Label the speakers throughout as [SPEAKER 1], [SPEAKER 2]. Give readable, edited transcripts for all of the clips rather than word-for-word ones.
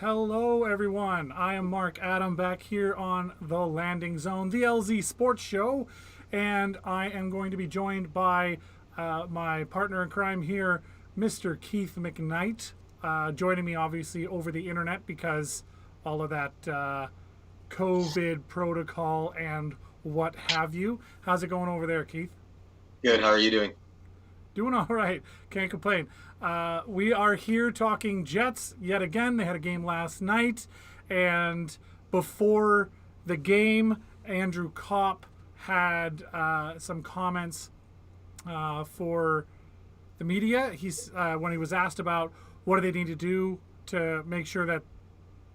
[SPEAKER 1] Hello, everyone. I am Mark Adam back here on The Landing Zone, the LZ Sports Show, and I am going to be joined by my partner in crime here, Mr. Keith McKnight, joining me obviously over the internet because all of that COVID protocol and what have you. How's it going over there, Keith?
[SPEAKER 2] Good. How are you doing?
[SPEAKER 1] Doing all right. Can't complain. We are here talking Jets yet again. They had a game last night, and before the game, Andrew Kopp had some comments for the media. He's when he was asked about what do they need to do to make sure that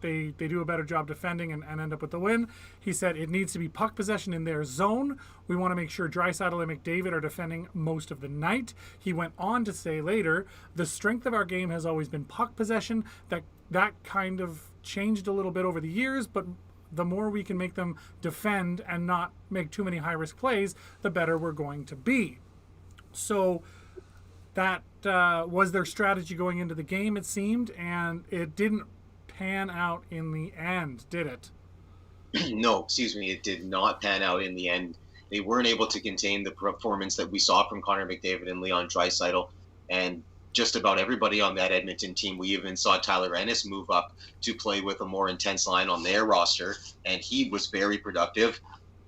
[SPEAKER 1] they do a better job defending and end up with the win. He said it needs to be puck possession in their zone. We want to make sure Draisaitl and McDavid are defending most of the night. He went on to say later, the strength of our game has always been puck possession. That kind of changed a little bit over the years, but the more we can make them defend and not make too many high-risk plays, the better we're going to be. So that was their strategy going into the game, it seemed, and it didn't pan out in the end, did it?
[SPEAKER 2] No, excuse me. It did not pan out in the end. They weren't able to contain the performance that we saw from Connor McDavid and Leon Draisaitl, and just about everybody on that Edmonton team. We even saw Tyler Ennis move up to play with a more intense line on their roster, and he was very productive.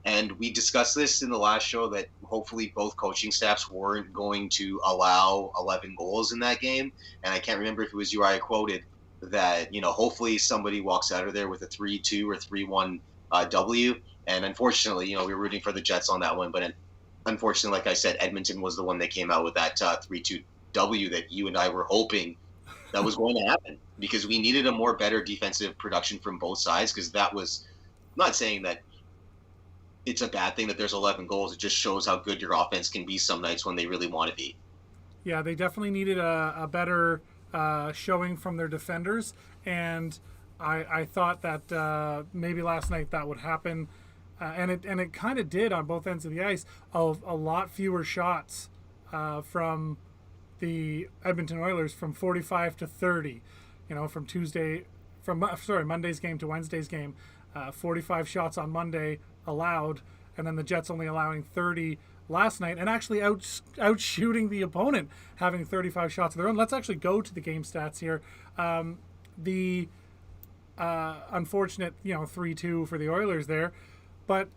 [SPEAKER 2] And we discussed this in the last show that hopefully both coaching staffs weren't going to allow 11 goals in that game. And I can't remember if it was you I quoted that, hopefully somebody walks out of there with a 3-2 or 3-1 W. And unfortunately, we were rooting for the Jets on that one. But unfortunately, like I said, Edmonton was the one that came out with that 3-2 W that you and I were hoping that was going to happen, because we needed a more better defensive production from both sides. Because that was, I'm not saying that it's a bad thing that there's 11 goals. It just shows how good your offense can be some nights when they really want to be.
[SPEAKER 1] Yeah, they definitely needed a better showing from their defenders, and I thought that maybe last night that would happen, and it kind of did on both ends of the ice. Of a lot fewer shots from the Edmonton Oilers, from 45 to 30. From Monday's game to Wednesday's game, 45 shots on Monday allowed, and then the Jets only allowing 30 last night, and actually outshooting the opponent, having 35 shots of their own. Let's actually go to the game stats here. The unfortunate, 3-2 for the Oilers there, but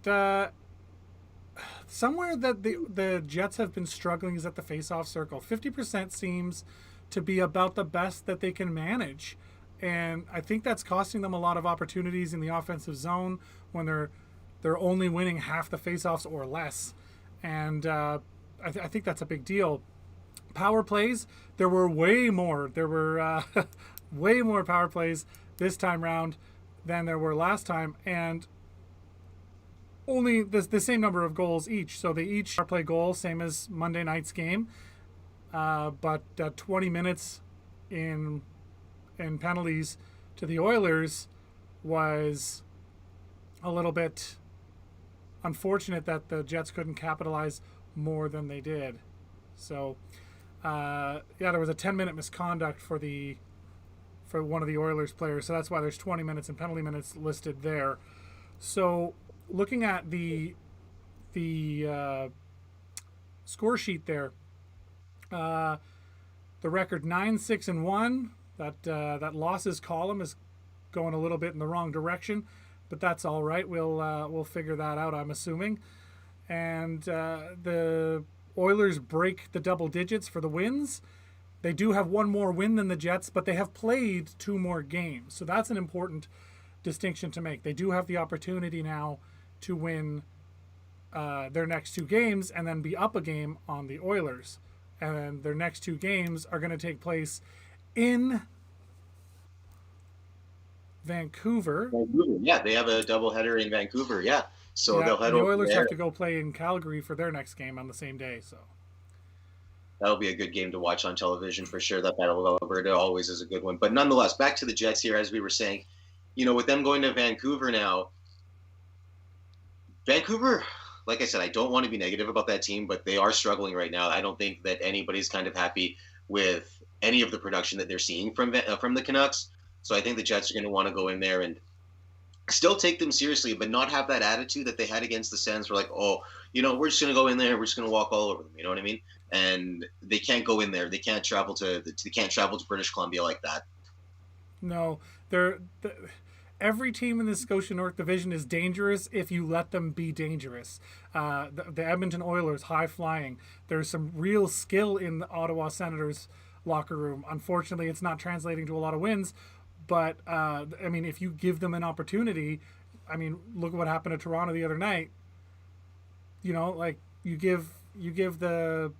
[SPEAKER 1] somewhere that the Jets have been struggling is at the face-off circle. 50% seems to be about the best that they can manage, and I think that's costing them a lot of opportunities in the offensive zone when they're only winning half the face-offs or less. And I think that's a big deal. Power plays, there were way more. There were way more power plays this time round than there were last time, and only the same number of goals each. So they each power play goal, same as Monday night's game, but 20 minutes in penalties to the Oilers was a little bit unfortunate that the Jets couldn't capitalize more than they did. So, there was a 10-minute misconduct for one of the Oilers players. So that's why there's 20 minutes and penalty minutes listed there. So, looking at the score sheet there, the record 9-6-1. That losses column is going a little bit in the wrong direction, but that's all right. We'll figure that out, I'm assuming. And the Oilers break the double digits for the wins. They do have one more win than the Jets, but they have played two more games. So that's an important distinction to make. They do have the opportunity now to win their next two games and then be up a game on the Oilers. And their next two games are going to take place in Vancouver.
[SPEAKER 2] Yeah, they have a doubleheader in Vancouver. Yeah, so they'll head
[SPEAKER 1] the
[SPEAKER 2] over
[SPEAKER 1] Oilers
[SPEAKER 2] there.
[SPEAKER 1] have to go play in Calgary for their next game on the same day. So
[SPEAKER 2] That'll be a good game to watch on television for sure. That Battle of Alberta always is a good one. But nonetheless, back to the Jets here, as we were saying, with them going to Vancouver now, Vancouver, like I said, I don't want to be negative about that team, but they are struggling right now. I don't think that anybody's kind of happy with any of the production that they're seeing from the Canucks. So I think the Jets are going to want to go in there and still take them seriously, but not have that attitude that they had against the Sens. We're like, oh, we're just going to go in there, we're just going to walk all over them. You know what I mean? And they can't go in there. They can't travel to British Columbia like that.
[SPEAKER 1] No, every team in the Scotia North Division is dangerous if you let them be dangerous. The Edmonton Oilers, high flying. There's some real skill in the Ottawa Senators locker room. Unfortunately, it's not translating to a lot of wins. But I mean, if you give them an opportunity, I mean, look at what happened to Toronto the other night. Like you give the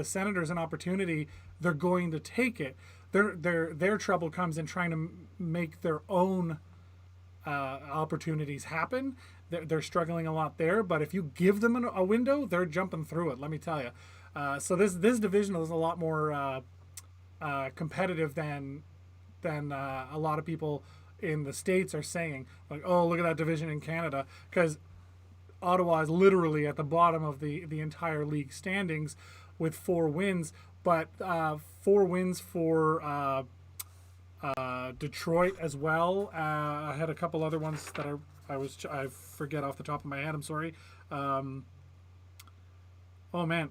[SPEAKER 1] Senators an opportunity, they're going to take it. Their trouble comes in trying to make their own opportunities happen. They're struggling a lot there, but if you give them a window, they're jumping through it. Let me tell you. So this division is a lot more competitive than a lot of people in the States are saying. Like, oh, look at that division in Canada, because Ottawa is literally at the bottom of the entire league standings with 4 wins, but 4 wins for Detroit as well. I had a couple other ones that I forget off the top of my head. I'm sorry. Oh man.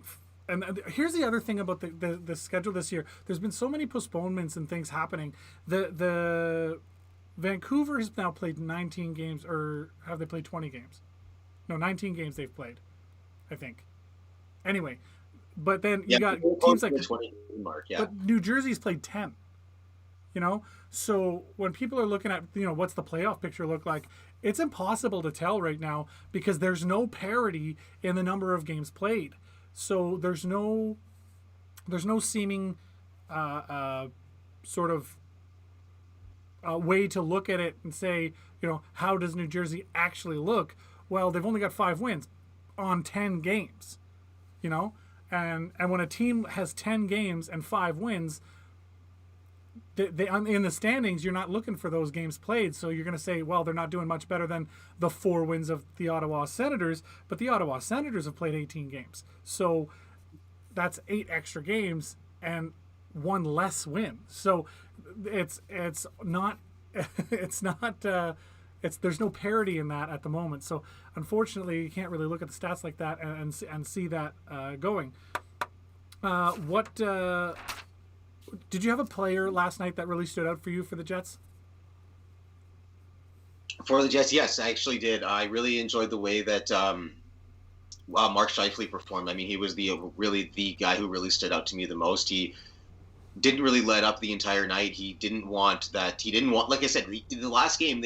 [SPEAKER 1] And here's the other thing about the schedule this year. There's been so many postponements and things happening. The Vancouver has now played 19 games, or have they played 20 games? No, 19 games they've played, I think. Anyway, but then you got teams like
[SPEAKER 2] 20 mark, yeah.
[SPEAKER 1] But New Jersey's played 10. So when people are looking at what's the playoff picture look like, it's impossible to tell right now because there's no parity in the number of games played. So there's no seeming sort of way to look at it and say, how does New Jersey actually look? Well, they've only got 5 wins on 10 games, and when a team has 10 games and 5 wins, they in the standings, you're not looking for those games played. So you're going to say, well, they're not doing much better than the 4 wins of the Ottawa Senators, but the Ottawa Senators have played 18 games. So that's 8 extra games and 1 less win. So it's not there's no parity in that at the moment. So unfortunately, you can't really look at the stats like that and see that going. Did you have a player last night that really stood out for you for the Jets?
[SPEAKER 2] For the Jets, yes, I actually did. I really enjoyed the way that Mark Scheifele performed. I mean, he was really the guy who really stood out to me the most. He didn't really let up the entire night. He didn't want, like I said, the last game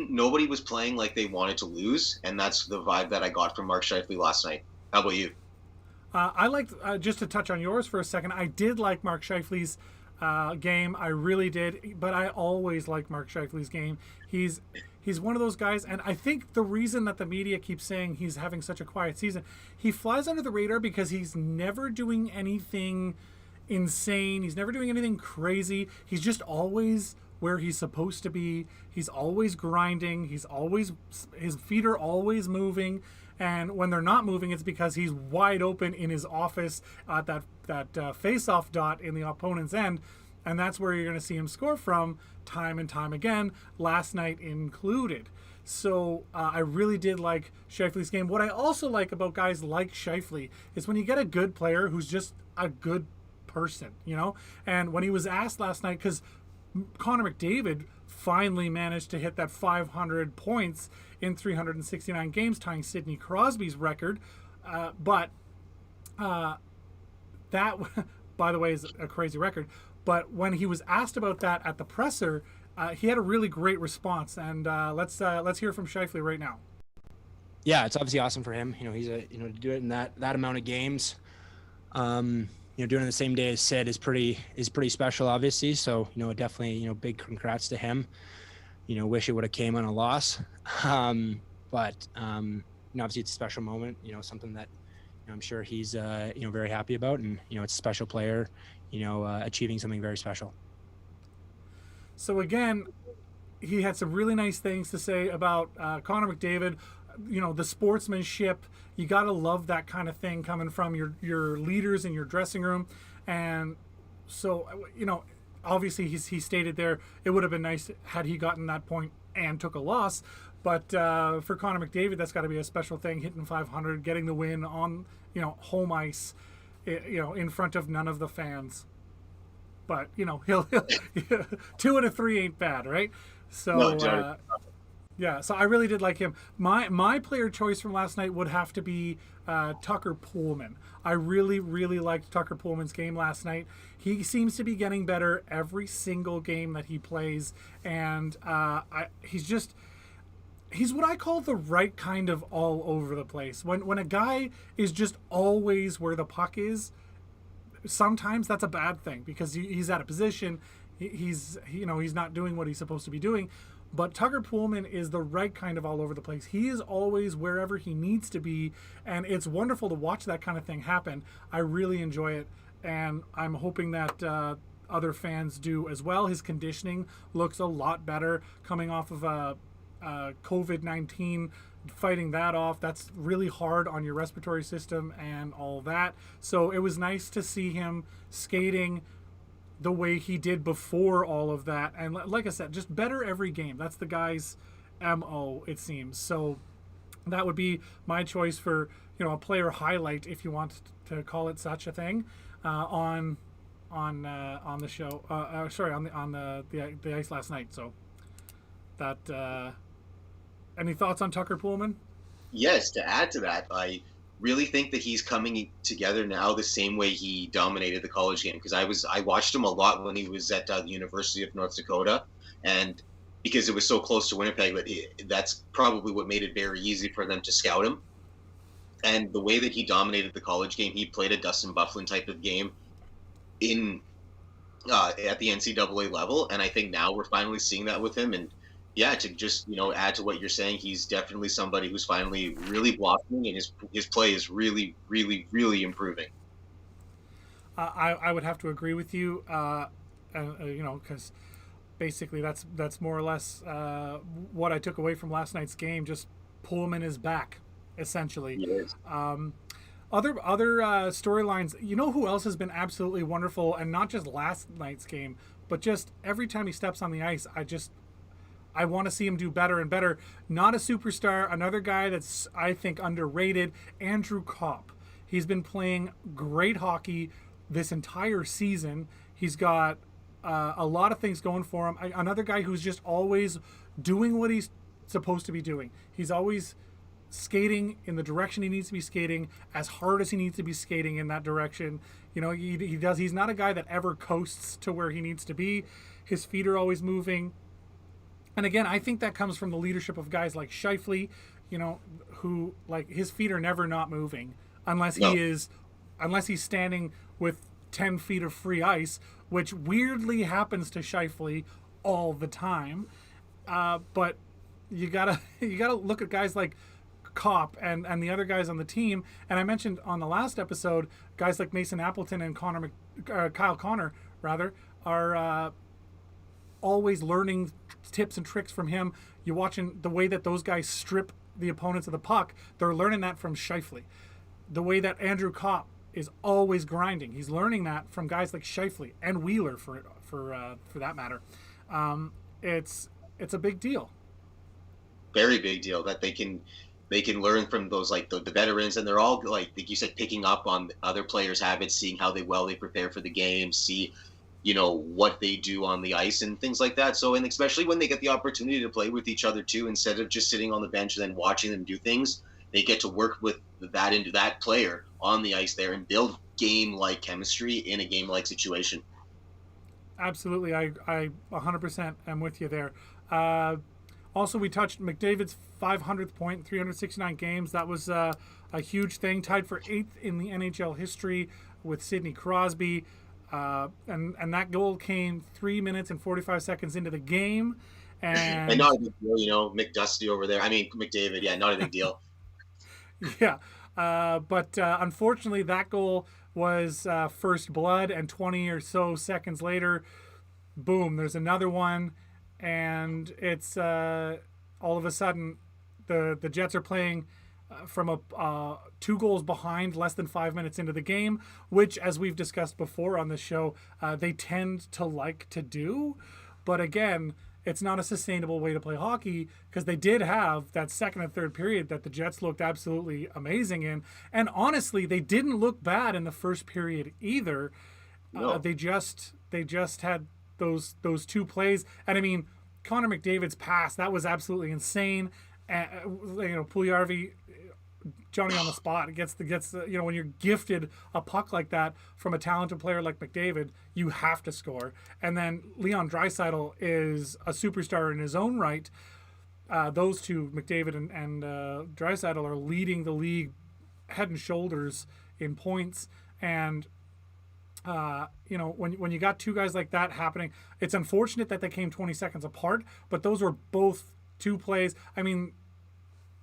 [SPEAKER 2] nobody was playing like they wanted to lose, and that's the vibe that I got from Mark Scheifele last night. How about you?
[SPEAKER 1] I liked, just to touch on yours for a second, I did like Mark Scheifele's game. I really did, but I always like Mark Scheifele's game. He's one of those guys, and I think the reason that the media keeps saying he's having such a quiet season, he flies under the radar because he's never doing anything insane. He's never doing anything crazy. He's just always where he's supposed to be. He's always grinding. His feet are always moving. And when they're not moving, it's because he's wide open in his office at that face-off dot in the opponent's end. And that's where you're going to see him score from time and time again, last night included. So I really did like Scheifele's game. What I also like about guys like Scheifele is when you get a good player who's just a good person, And when he was asked last night, because Connor McDavid finally managed to hit that 500 points in 369 games, tying Sidney Crosby's record. But that, by the way, is a crazy record. But when he was asked about that at the presser, he had a really great response. And let's hear from Scheifele right now.
[SPEAKER 3] Yeah, it's obviously awesome for him. He's to do it in that amount of games. Doing it the same day as Sid is pretty special, obviously. So, definitely, big congrats to him. Wish it would have came on a loss. But obviously it's a special moment, something that I'm sure he's, very happy about. And, it's a special player, achieving something very special.
[SPEAKER 1] So again, he had some really nice things to say about Connor McDavid. The sportsmanship, you got to love that kind of thing coming from your leaders in your dressing room. And so, obviously he stated there it would have been nice had he gotten that point and took a loss. But for Connor McDavid, that's got to be a special thing, hitting 500, getting the win on, home ice, in front of none of the fans. But, he'll 2 out of 3 ain't bad, right? So,
[SPEAKER 2] No,
[SPEAKER 1] yeah, so I really did like him. My player choice from last night would have to be Tucker Poolman. I really, really liked Tucker Poolman's game last night. He seems to be getting better every single game that he plays, and he's what I call the right kind of all over the place. When a guy is just always where the puck is, sometimes that's a bad thing because he's out of position. He's not doing what he's supposed to be doing. But Tucker Poolman is the right kind of all over the place. He is always wherever he needs to be, and it's wonderful to watch that kind of thing happen. I really enjoy it, and I'm hoping that other fans do as well. His conditioning looks a lot better coming off of COVID-19, fighting that off. That's really hard on your respiratory system and all that. So it was nice to see him skating the way he did before all of that. And like I said, just better every game. That's the guy's MO, it seems. So that would be my choice for, a player highlight, if you want to call it such a thing, on the show. On the ice last night. So that. Any thoughts on Tucker Poolman?
[SPEAKER 2] Yes, to add to that, I really think that he's coming together now the same way he dominated the college game, because I watched him a lot when he was at the University of North Dakota, and because it was so close to Winnipeg, that's probably what made it very easy for them to scout him. And the way that he dominated the college game, he played a Dustin Byfuglien type of game at the NCAA level, and I think now we're finally seeing that with him. And yeah, to just add to what you're saying, he's definitely somebody who's finally really blossoming, and his play is really, really, really improving.
[SPEAKER 1] I would have to agree with you, because basically that's more or less what I took away from last night's game. Just Pullman is back, essentially.
[SPEAKER 2] He is.
[SPEAKER 1] Other storylines. You know who else has been absolutely wonderful, and not just last night's game, but just every time he steps on the ice, I want to see him do better and better. Not a superstar, another guy that's, I think, underrated, Andrew Kopp. He's been playing great hockey this entire season. He's got a lot of things going for him. Another guy who's just always doing what he's supposed to be doing. He's always skating in the direction he needs to be skating, as hard as he needs to be skating in that direction. He does. He's not a guy that ever coasts to where he needs to be. His feet are always moving. And again, I think that comes from the leadership of guys like Scheifele, who, like, his feet are never not moving unless he's standing with 10 feet of free ice, which weirdly happens to Scheifele all the time. But you gotta look at guys like Kopp and the other guys on the team. And I mentioned on the last episode, guys like Mason Appleton and Kyle Connor are always learning tips and tricks from him. You're watching the way that those guys strip the opponents of the puck. They're learning that from Scheifele. The way that Andrew Kopp is always grinding. He's learning that from guys like Scheifele and Wheeler for that matter. It's a big deal.
[SPEAKER 2] Very big deal that they can learn from those, like the veterans, and they're all, like you said, picking up on other players' habits, seeing how they prepare for the game, see what they do on the ice and things like that. So, and especially when they get the opportunity to play with each other too, instead of just sitting on the bench and then watching them do things, they get to work with that player on the ice there and build game-like chemistry in a game-like situation.
[SPEAKER 1] Absolutely. I 100% am with you there. Also, we touched McDavid's 500th point, 369 games. That was a huge thing, tied for 8th in the NHL history with Sidney Crosby. And that goal came 3 minutes and 45 seconds into the game. And
[SPEAKER 2] not a big deal, McDusty over there. I mean, McDavid, yeah, not a big deal.
[SPEAKER 1] Yeah. But unfortunately, that goal was first blood, and 20 or so seconds later, boom, there's another one. And it's all of a sudden, the Jets are playing from a 2 goals behind less than 5 minutes into the game, which, as we've discussed before on the show, they tend to like to do. But again, it's not a sustainable way to play hockey, because they did have that second and third period that the Jets looked absolutely amazing in. And honestly, they didn't look bad in the first period either.
[SPEAKER 2] No.
[SPEAKER 1] They just had those 2 plays. And I mean, Connor McDavid's pass, that was absolutely insane. Puljujarvi, Johnny on the spot, gets the when you're gifted a puck like that from a talented player like McDavid, you have to score. And then Leon Draisaitl is a superstar in his own right. Those two, McDavid and Draisaitl, are leading the league head and shoulders in points. And when you got 2 guys like that happening, it's unfortunate that they came 20 seconds apart, but those were both 2 plays. I mean,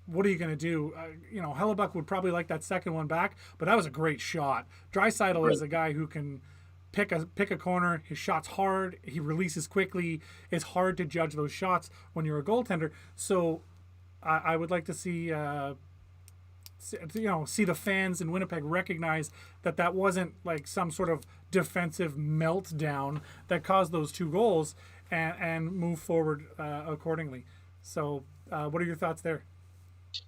[SPEAKER 1] what are you going to do? Hellebuck would probably like that second one back, but that was a great shot. Draisaitl is a guy who can pick a corner. His shot's hard. He releases quickly. It's hard to judge those shots when you're a goaltender. So I would like to see the fans in Winnipeg recognize that wasn't like some sort of defensive meltdown that caused those 2 goals, and move forward accordingly. So what are your thoughts there?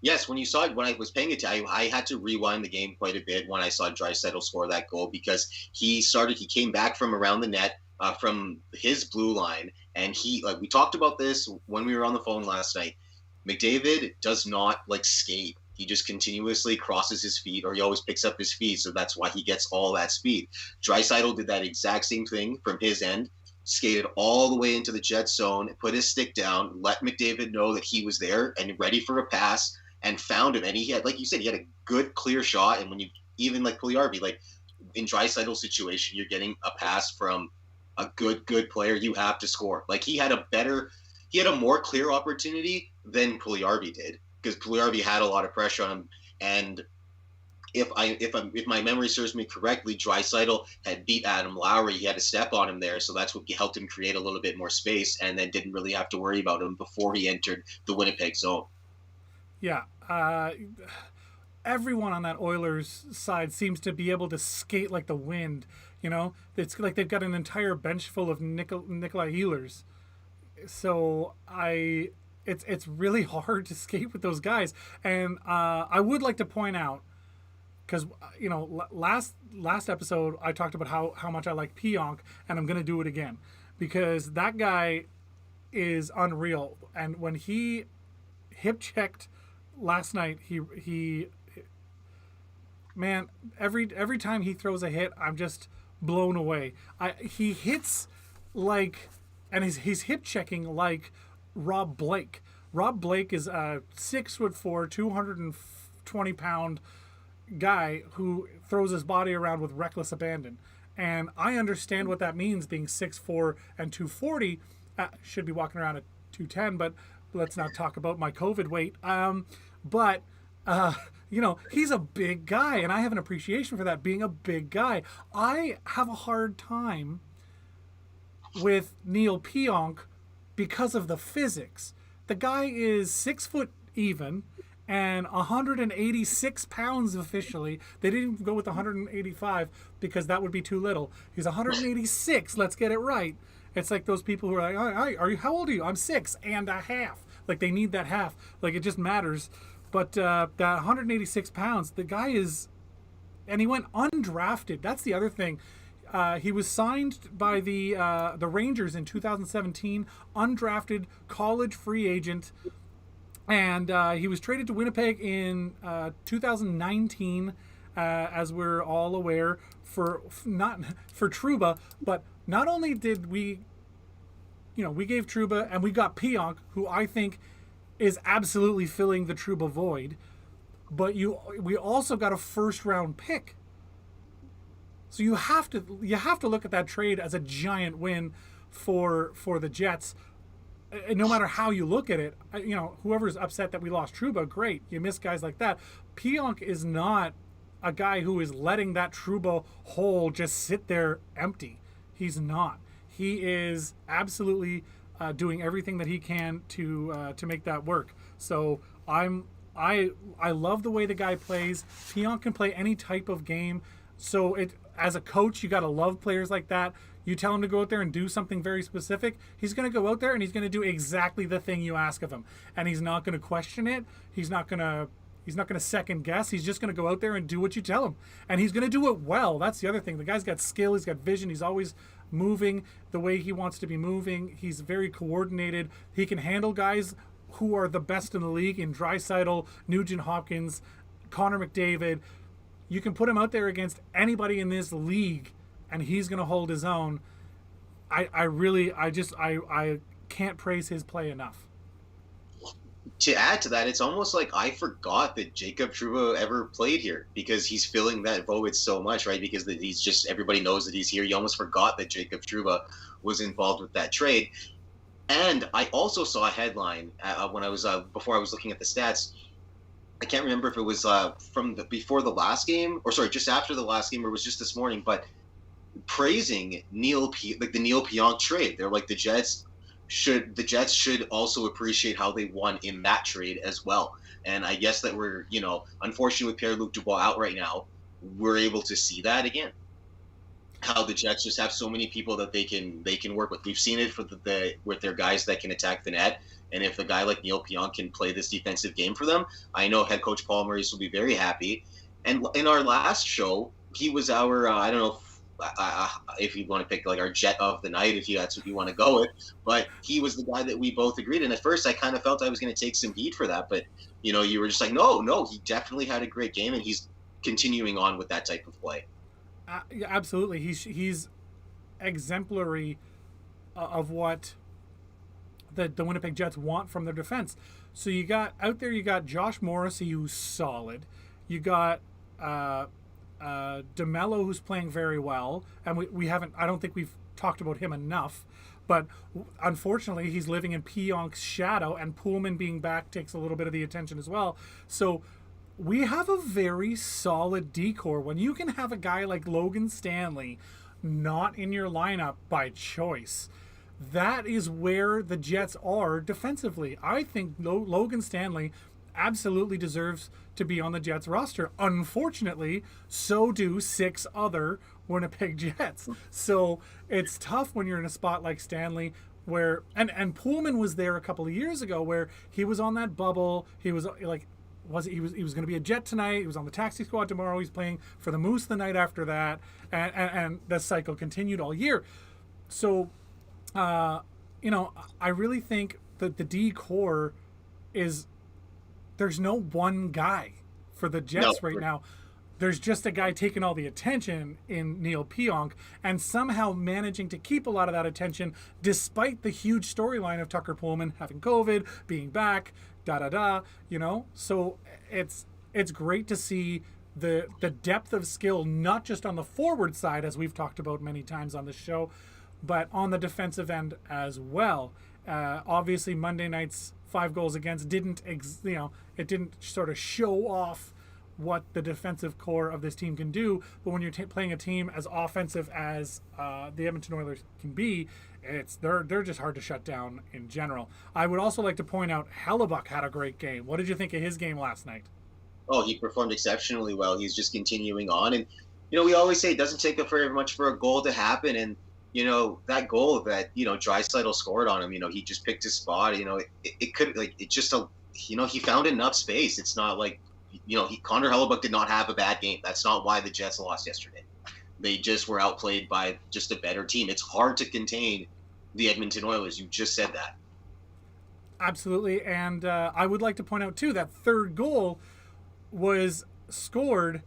[SPEAKER 2] Yes, when I was paying attention, I had to rewind the game quite a bit when I saw Draisaitl score that goal, because he came back from around the net, from his blue line, and we talked about this when we were on the phone last night. McDavid does not skate. He just continuously crosses his feet, or he always picks up his feet, so that's why he gets all that speed. Draisaitl did that exact same thing from his end, skated all the way into the Jet zone, put his stick down, let McDavid know that he was there and ready for a pass, and found him. And he had, like you said, he had a good, clear shot. And when you, even like Puljujarvi, in Draisaitl's situation, you're getting a pass from a good player, you have to score. He had a more clear opportunity than Puljujarvi did, because Puljujarvi had a lot of pressure on him. And if my memory serves me correctly, Draisaitl had beat Adam Lowry. He had to step on him there, so that's what helped him create a little bit more space, and then didn't really have to worry about him before he entered the Winnipeg zone.
[SPEAKER 1] Yeah, everyone on that Oilers side seems to be able to skate like the wind. It's like they've got an entire bench full of Nikolai Ehlers. So it's really hard to skate with those guys. And I would like to point out, because last episode I talked about how much I like Pionk, and I'm going to do it again, because that guy is unreal. And when he hip checked last night, he man, every time he throws a hit, I'm just blown away. He hits and he's hip checking like Rob Blake. Rob Blake is a 6'4", 220-pound guy who throws his body around with reckless abandon. And I understand what that means, being 6'4" and 240. Should be walking around at 210, but let's not talk about my COVID weight. But he's a big guy, and I have an appreciation for that, being a big guy. I have a hard time with Neil Pionk because of the physics. The guy is 6 foot even and 186 pounds officially. They didn't even go with 185 because that would be too little. He's 186. Let's get it right. It's like those people who are like, how old are you? I'm 6.5. They need that half. It just matters. But that 186 pounds, the guy is, and he went undrafted. That's the other thing. He was signed by the Rangers in 2017, undrafted college free agent, and he was traded to Winnipeg in 2019, as we're all aware, for Trouba. But not only did we gave Trouba, and we got Pionk, who I think is absolutely filling the Trouba void, but we also got a first-round pick. So you have to look at that trade as a giant win for the Jets. And no matter how you look at it, whoever's upset that we lost Trouba, great. You miss guys like that. Pionk is not a guy who is letting that Trouba hole just sit there empty. He's not. He is absolutely doing everything that he can to make that work. So I'm I love the way the guy plays. Pionk can play any type of game. So as a coach, you got to love players like that. You tell him to go out there and do something very specific, he's going to go out there and he's going to do exactly the thing you ask of him. And he's not going to question it. He's not going to second guess. He's just going to go out there and do what you tell him. And he's going to do it well. That's the other thing. The guy's got skill. He's got vision. He's always moving the way he wants to be moving. He's very coordinated. He can handle guys who are the best in the league in Draisaitl, Nugent Hopkins, Connor McDavid. You can put him out there against anybody in this league, and he's going to hold his own. I can't praise his play enough.
[SPEAKER 2] To add to that, it's almost like I forgot that Jacob Trouba ever played here because he's filling that void so much, right? Because he's just, everybody knows that he's here. You almost forgot that Jacob Trouba was involved with that trade. And I also saw a headline when I was before I was looking at the stats. I can't remember if it was before the last game, or sorry, just after the last game, or it was just this morning, but praising the Neil Pionk trade. They're like, the Jets should also appreciate how they won in that trade as well. And I guess that we're, unfortunately with Pierre-Luc Dubois out right now, we're able to see that again. How the Jets just have so many people that they can work with. We've seen it with their guys that can attack the net. And if a guy like Neil Pionk can play this defensive game for them, I know head coach Paul Maurice will be very happy. And in our last show, he was our, I don't know if you want to pick like our Jet of the night, if that's what you want to go with, but he was the guy that we both agreed. And at first I kind of felt I was going to take some heat for that, but you were just like, no, he definitely had a great game and he's continuing on with that type of play.
[SPEAKER 1] Yeah, absolutely. He's exemplary of what the Winnipeg Jets want from their defense. So you got Josh Morrissey, who's solid. You got DeMello, who's playing very well, and we haven't. I don't think we've talked about him enough. But unfortunately, he's living in Pionk's shadow, and Pullman being back takes a little bit of the attention as well. So we have a very solid decor. When you can have a guy like Logan Stanley not in your lineup by choice, that is where the Jets are defensively. I think Logan Stanley absolutely deserves to be on the Jets roster. Unfortunately, so do 6 other Winnipeg Jets. So it's tough when you're in a spot like Stanley where and Pullman was there a couple of years ago where he was on that bubble. He was like he was going to be a Jet tonight. He was on the taxi squad tomorrow. He's playing for the Moose the night after that, and the cycle continued all year. So I really think that the D core is, there's no one guy for the Jets right now. There's just a guy taking all the attention in Neil Pionk and somehow managing to keep a lot of that attention despite the huge storyline of Tucker Pullman having COVID, being back, So it's great to see the depth of skill, not just on the forward side, as we've talked about many times on this show, but on the defensive end as well. Obviously, Monday night's 5 goals against didn't sort of show off what the defensive core of this team can do. But when you're playing a team as offensive as the Edmonton Oilers can be, they're just hard to shut down in general. I would also like to point out Hellebuck had a great game. What did you think of his game last night?
[SPEAKER 2] Oh, he performed exceptionally well. He's just continuing on, and we always say it doesn't take very much for a goal to happen, and that goal that Draisaitl scored on him, he just picked his spot. It could he found enough space. It's not like Connor Hellebuck did not have a bad game. That's not why the Jets lost yesterday. They just were outplayed by just a better team. It's hard to contain the Edmonton Oilers. You just said that.
[SPEAKER 1] Absolutely, and I would like to point out too that third goal was scored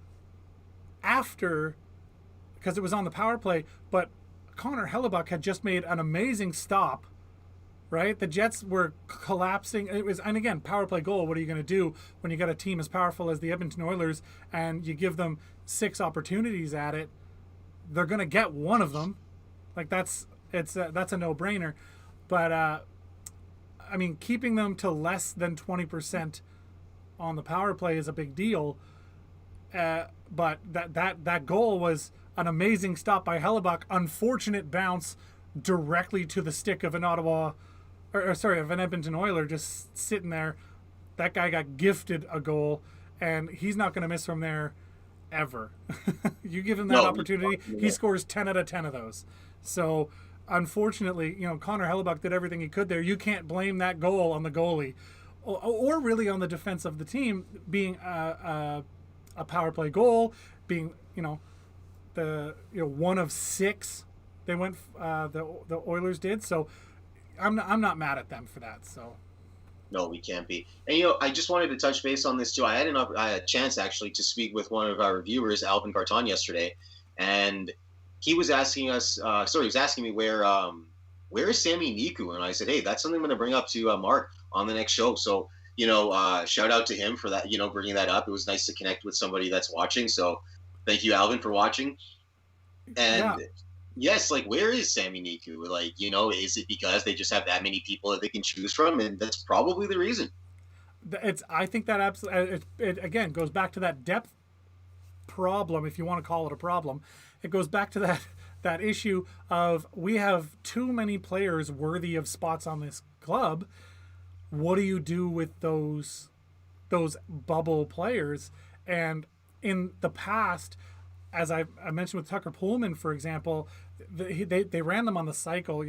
[SPEAKER 1] after, because it was on the power play, but Connor Hellebuck had just made an amazing stop, right? The Jets were collapsing. And again, power play goal. What are you going to do when you got a team as powerful as the Edmonton Oilers and you give them 6 opportunities at it? They're going to get one of them. Like that's a no-brainer. But keeping them to less than 20% on the power play is a big deal. But that goal was an amazing stop by Hellebuck. Unfortunate bounce directly to the stick of an Edmonton Oiler just sitting there. that guy got gifted a goal, and he's not going to miss from there ever. You give him that opportunity, he scores 10 out of 10 of those. So unfortunately, Connor Hellebuck did everything he could there. You can't blame that goal on the goalie or really on the defense of the team, being a power play goal, being, the one of 6 they went the Oilers did. So I'm not mad at them for that. So
[SPEAKER 2] no, we can't be. And I just wanted to touch base on this too. I had a chance actually to speak with one of our viewers, Alvin Garton, yesterday, and he was asking us. He was asking me where is Sami Niku, and I said, hey, that's something I'm going to bring up to Mark on the next show. So shout out to him for that. Bringing that up. It was nice to connect with somebody that's watching. So thank you, Alvin, for watching. And yes, where is Sami Niku? Is it because they just have that many people that they can choose from? And that's probably the reason.
[SPEAKER 1] I think that absolutely, it again goes back to that depth problem, if you want to call it a problem. It goes back to that issue of we have too many players worthy of spots on this club. What do you do with those bubble players? And in the past, as I mentioned with Tucker Pullman, for example, they ran them on the cycle.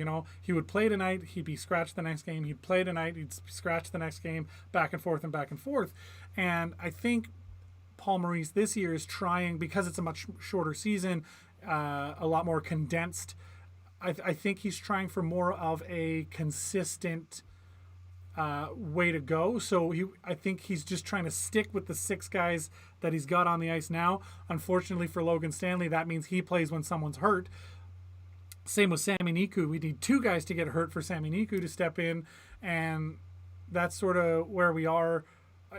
[SPEAKER 1] He would play tonight, he'd be scratched the next game. He'd play tonight, he'd scratch the next game, back and forth and back and forth. And I think Paul Maurice this year is trying, because it's a much shorter season, a lot more condensed. I think he's trying for more of a consistent way to go. So I think he's just trying to stick with the 6 guys that he's got on the ice now. Unfortunately for Logan Stanley, that means he plays when someone's hurt. Same with Sami Niku. We need 2 guys to get hurt for Sami Niku to step in, and that's sort of where we are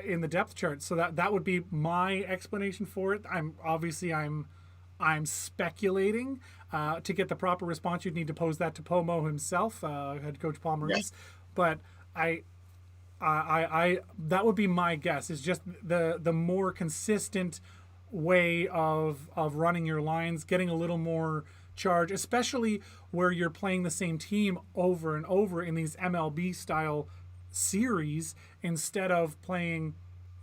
[SPEAKER 1] in the depth chart. So that would be my explanation for it. I'm speculating. To get the proper response, you'd need to pose that to Pomo himself, head coach Paul Maurice. Yes. But I that would be my guess, is just the more consistent way of running your lines, getting a little more charge, especially where you're playing the same team over and over in these MLB style series, instead of playing,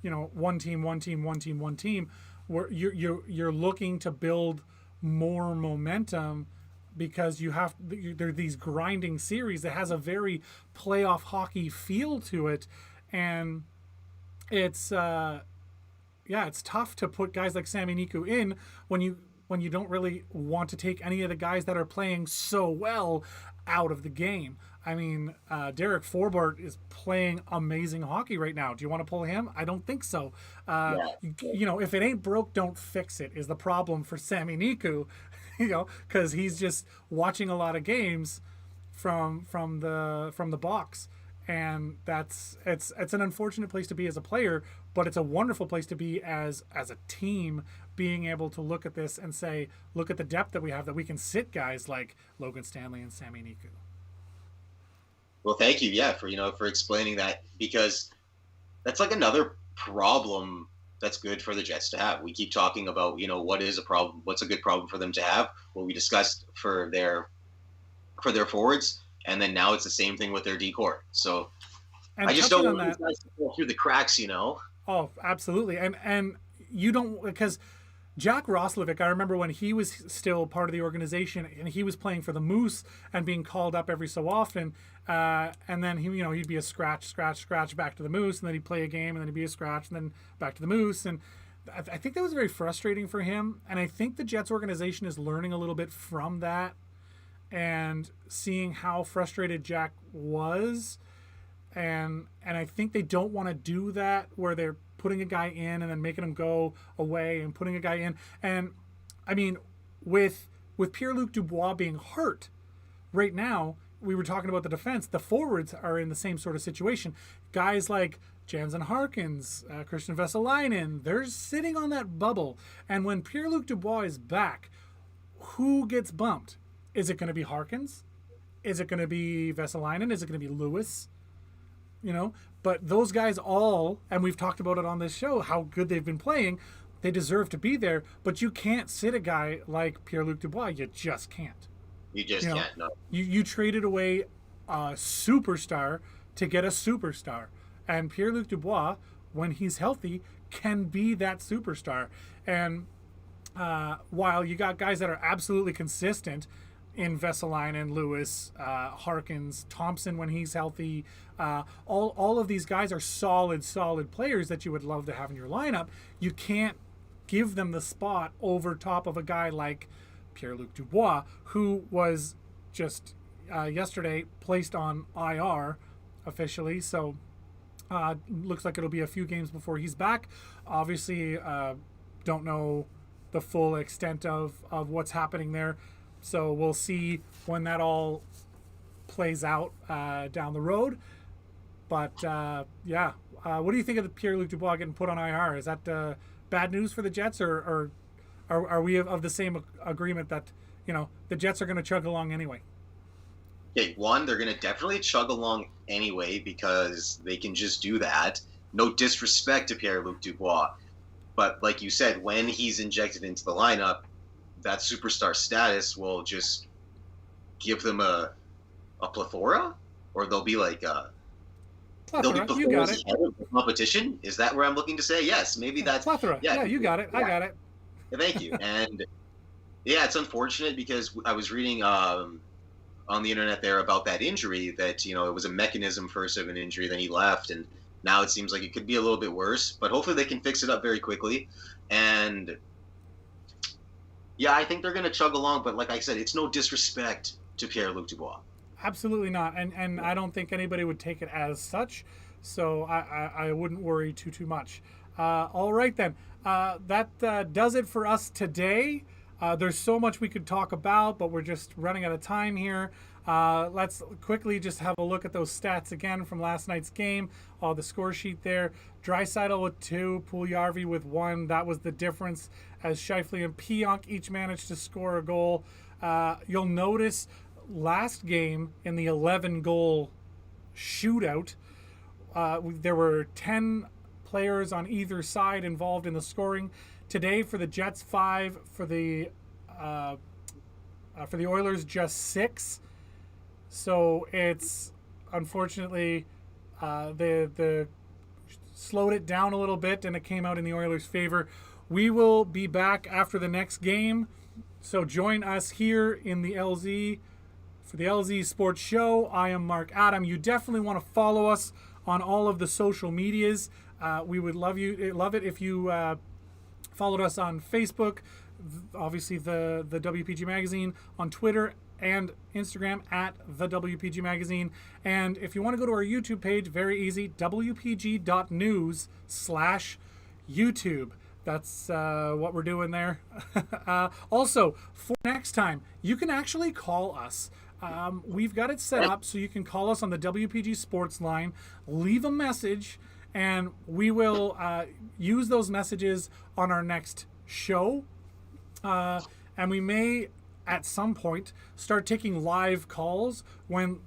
[SPEAKER 1] one team, where you're looking to build more momentum, because there are these grinding series that has a very playoff hockey feel to it, and it's tough to put guys like Sami Niku in when you don't really want to take any of the guys that are playing so well out of the game. I mean, Derek Forbort is playing amazing hockey right now. Do you want to pull him? I don't think so. If it ain't broke, don't fix it is the problem for Sami Niku, because he's just watching a lot of games from the box, and it's an unfortunate place to be as a player, but it's a wonderful place to be as a team, being able to look at this and say, look at the depth that we have, that we can sit guys like Logan Stanley and Sami Niku.
[SPEAKER 2] Well, thank you, for explaining that, because that's another problem that's good for the Jets to have. We keep talking about, what is a problem, what's a good problem for them to have. What we discussed for their forwards, and then now it's the same thing with their decor. So
[SPEAKER 1] and
[SPEAKER 2] I just don't want these guys to fall through the cracks,
[SPEAKER 1] Oh, absolutely, and you don't, because Jack Roslovic, I remember when he was still part of the organization and he was playing for the Moose and being called up every so often, and then he'd be a scratch back to the Moose, and then he'd play a game, and then he'd be a scratch, and then back to the Moose, and I think that was very frustrating for him. And I think the Jets organization is learning a little bit from that, and seeing how frustrated Jack was, and I think they don't want to do that, where they're putting a guy in and then making him go away and putting a guy in. And I mean, with Pierre-Luc Dubois being hurt right now, we were talking about the defense, the forwards are in the same sort of situation. Guys like Jansen Harkins, Christian Vesalainen, they're sitting on that bubble. And when Pierre-Luc Dubois is back, who gets bumped? Is it going to be Harkins? Is it going to be Vesalainen? Is it going to be Lewis? But those guys all, and we've talked about it on this show, how good they've been playing, they deserve to be there, but you can't sit a guy like Pierre-Luc Dubois. You just can't.
[SPEAKER 2] You just can't, no.
[SPEAKER 1] You traded away a superstar to get a superstar. And Pierre-Luc Dubois, when he's healthy, can be that superstar. And while you got guys that are absolutely consistent in Vesalainen, Lewis, Harkins, Thompson when he's healthy, all of these guys are solid players that you would love to have in your lineup. You can't give them the spot over top of a guy like Pierre-Luc Dubois, who was just yesterday placed on IR officially. So looks like it'll be a few games before he's back. Obviously, don't know the full extent of what's happening there. So we'll see when that all plays out down the road. But yeah, what do you think of the Pierre-Luc Dubois getting put on IR? Is that bad news for the Jets, or are we of the same agreement that the Jets are going to chug along anyway?
[SPEAKER 2] Okay, one, they're going to definitely chug along anyway because they can just do that. No disrespect to Pierre-Luc Dubois, but like you said, when he's injected into the lineup, that superstar status will just give them a plethora, or they'll be like they'll be
[SPEAKER 1] You got
[SPEAKER 2] plethora
[SPEAKER 1] it.
[SPEAKER 2] ahead of the competition. Is that where I'm looking to say? Yes, maybe that's
[SPEAKER 1] Plethora. Yeah, you got it. I got it.
[SPEAKER 2] Thank you. And yeah, it's unfortunate because I was reading on the internet there about that injury that it was a mechanism first of an injury, then he left, and now it seems like it could be a little bit worse. But hopefully they can fix it up very quickly. And yeah, I think they're going to chug along. But like I said, it's no disrespect to Pierre-Luc Dubois.
[SPEAKER 1] Absolutely not, and I don't think anybody would take it as such. So I wouldn't worry too much. All right then, that does it for us today. There's so much we could talk about, but we're just running out of time here. Let's quickly just have a look at those stats again from last night's game. The score sheet there. Draisaitl with 2, Puljujarvi with 1. That was the difference, as Scheifele and Pionk each managed to score a goal. You'll notice last game in the 11-goal shootout, there were 10 players on either side involved in the scoring. Today for the Jets, 5. For the Oilers, just 6. So it's unfortunately the slowed it down a little bit, and it came out in the Oilers' favor. We will be back after the next game, so join us here in the LZ for the LZ Sports Show. I am Mark Adam. You definitely want to follow us on all of the social medias. We would love it if you followed us on Facebook, obviously the WPG Magazine, on Twitter and Instagram at the WPG Magazine. And if you want to go to our YouTube page, very easy, wpg.news/YouTube. That's what we're doing there. Also, for next time, you can actually call us. We've got it set up so you can call us on the WPG Sports line, leave a message, and we will use those messages on our next show. And we may, at some point, start taking live calls when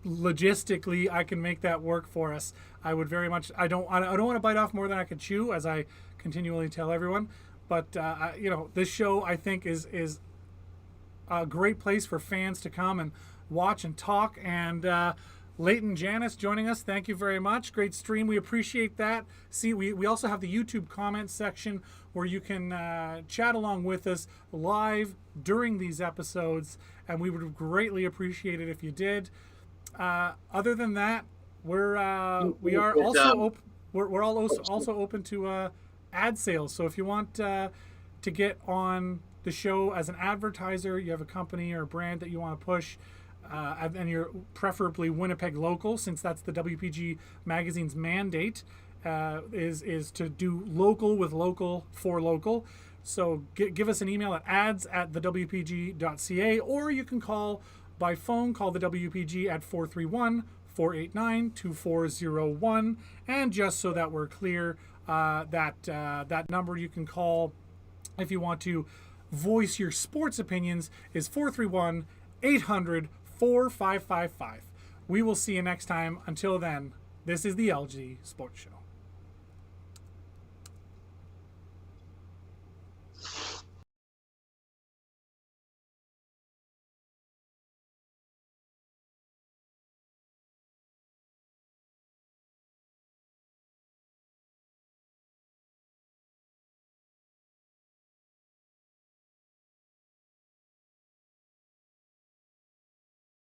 [SPEAKER 1] logistically I can make that work for us. I would very much. I don't want to bite off more than I could chew, as I continually tell everyone. But this show, I think, is a great place for fans to come and watch and talk. And Leighton Janice joining us, thank you very much. Great stream, we appreciate that. See, we also have the YouTube comment section where you can chat along with us live during these episodes, and we would greatly appreciate it if you did. Other than that, we're also open to ad sales. So if you want to get on the show as an advertiser, you have a company or a brand that you want to push, and you're preferably Winnipeg local, since that's the WPG Magazine's mandate, is to do local with local for local. So give us an email at ads@thewpg.ca, or you can call by phone. Call the WPG at 431-489-2401. And just so that we're clear, that number you can call if you want to voice your sports opinions is 431-800-4555. We will see you next time. Until then, this is the LG Sports Show.